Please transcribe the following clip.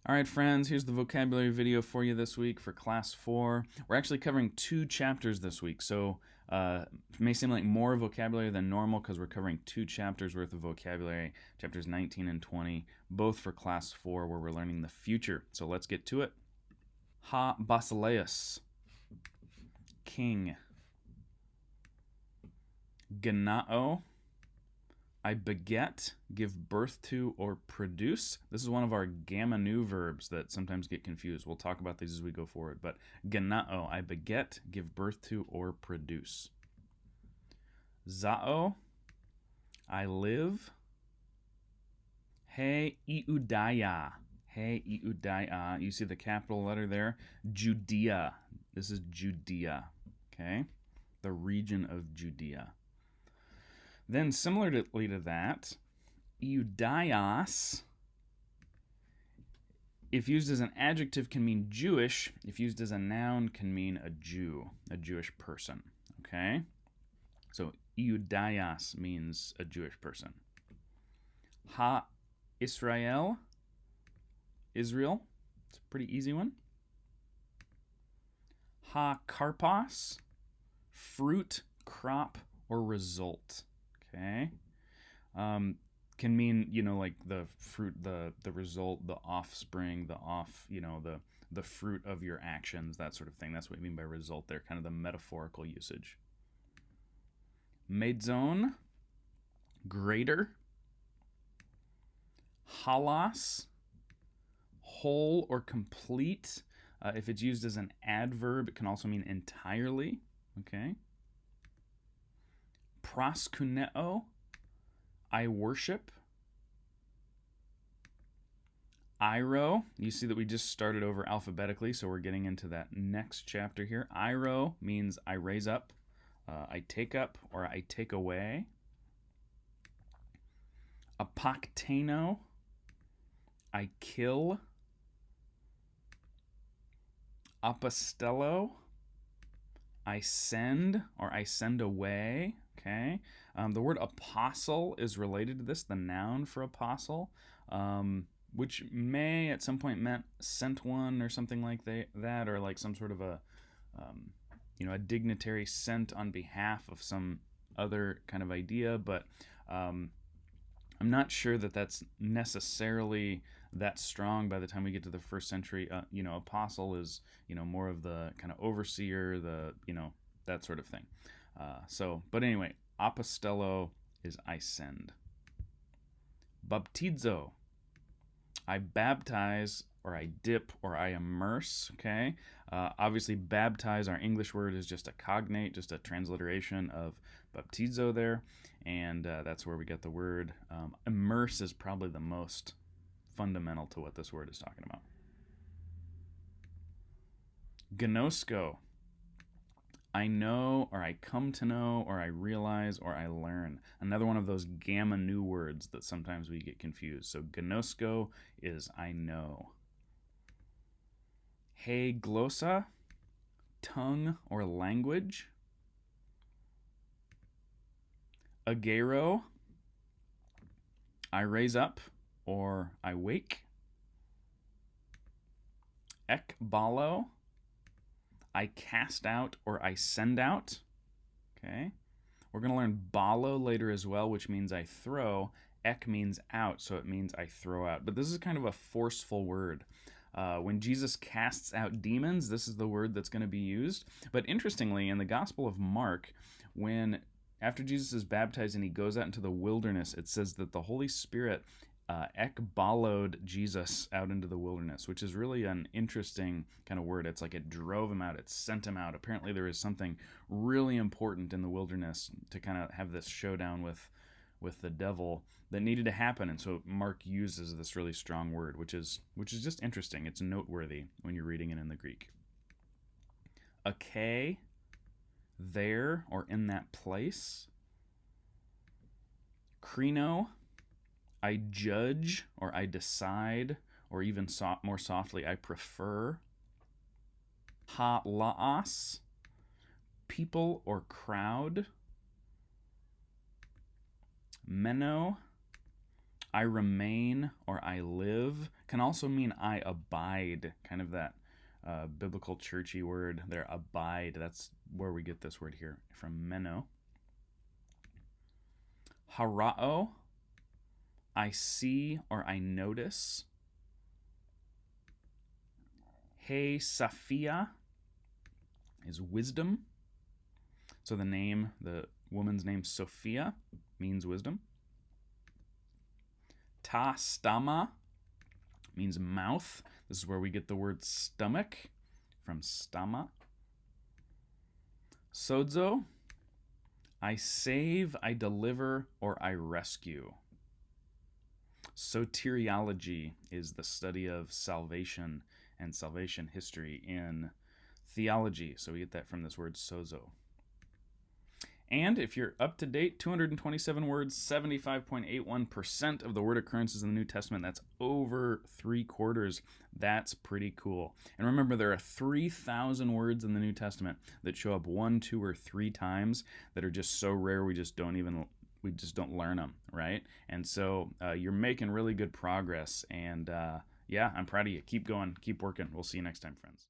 All right, friends, here's the vocabulary video for you this week for Class 4. We're actually covering 2 chapters this week, so it may seem like more vocabulary than normal because we're covering 2 chapters worth of vocabulary, chapters 19 and 20, both for Class 4 where we're learning the future. So let's get to it. Ha basileus, king. Genao, I beget, give birth to, or produce. This is one of our gamma nu verbs that sometimes get confused. We'll talk about these as we go forward. But genao, I beget, give birth to, or produce. Zao, I live. He iudaya. He iudaya. You see the capital letter there? Judea. This is Judea. Okay? The region of Judea. Then, similarly to that, Iudaios, if used as an adjective, can mean Jewish. If used as a noun, can mean a Jew, a Jewish person. Okay? So, Iudaios means a Jewish person. Ha Israel, Israel. It's a pretty easy one. Ha karpos, fruit, crop, or result. Okay, can mean, like the fruit, the result, the offspring, the fruit of your actions, that sort of thing. That's what I mean by result there, kind of the metaphorical usage. Medzon, greater. Halos, whole or complete. If it's used as an adverb, it can also mean entirely. Okay. Proskuneo, I worship. Iro, you see that we just started over alphabetically, so we're getting into that next chapter here. Iro means I raise up, I take up, or I take away. Apoktano, I kill. Apostello, I send, or I send away. Okay. The word apostle is related to this, the noun for apostle, which may at some point meant sent one or something like that, or like some sort of a dignitary sent on behalf of some other kind of idea, but I'm not sure that that's necessarily that strong by the time we get to the first century. Apostle is, more of the kind of overseer, that sort of thing. But anyway, apostello is I send. Baptizo, I baptize, or I dip, or I immerse. Okay. Obviously, baptize, our English word, is just a cognate, just a transliteration of baptizo there, and that's where we get the word. Immerse is probably the most fundamental to what this word is talking about. Gnosko, I know, or I come to know, or I realize, or I learn. Another one of those gamma nu words that sometimes we get confused. So gnosko is I know. He glossa, tongue or language. Agero, I raise up, or I wake. Ekbalo, I cast out, or I send out. Okay. We're going to learn balo later as well, which means I throw. Ek means out, so it means I throw out. But this is kind of a forceful word. When Jesus casts out demons, this is the word that's going to be used. But interestingly, in the Gospel of Mark, after Jesus is baptized and he goes out into the wilderness, it says that the Holy Spirit ekbaloed Jesus out into the wilderness, which is really an interesting kind of word. It's like it drove him out, it sent him out. Apparently there is something really important in the wilderness to kind of have this showdown with the devil that needed to happen, and so Mark uses this really strong word, which is just interesting. It's noteworthy when you're reading it in the Greek. Ake, there, or in that place. Krino, I judge, or I decide, or even more softly, I prefer. Ha laos, people or crowd. Meno, I remain or I live can also mean I abide, kind of that biblical churchy word there, abide. That's where we get this word here from meno. Harao, I see or I notice. He Safia is wisdom. So the woman's name Sophia means wisdom. Ta stama means mouth. This is where we get the word stomach from stama. Sozo, I save, I deliver, or I rescue. Soteriology is the study of salvation and salvation history in theology. So we get that from this word sozo. And if you're up to date, 227 words, 75.81% of the word occurrences in the New Testament. That's over 3/4. That's pretty cool. And remember, there are 3,000 words in the New Testament that show up 1, 2, or 3 times that are just so rare we just don't learn them, right? And so you're making really good progress. And yeah, I'm proud of you. Keep going. Keep working. We'll see you next time, friends.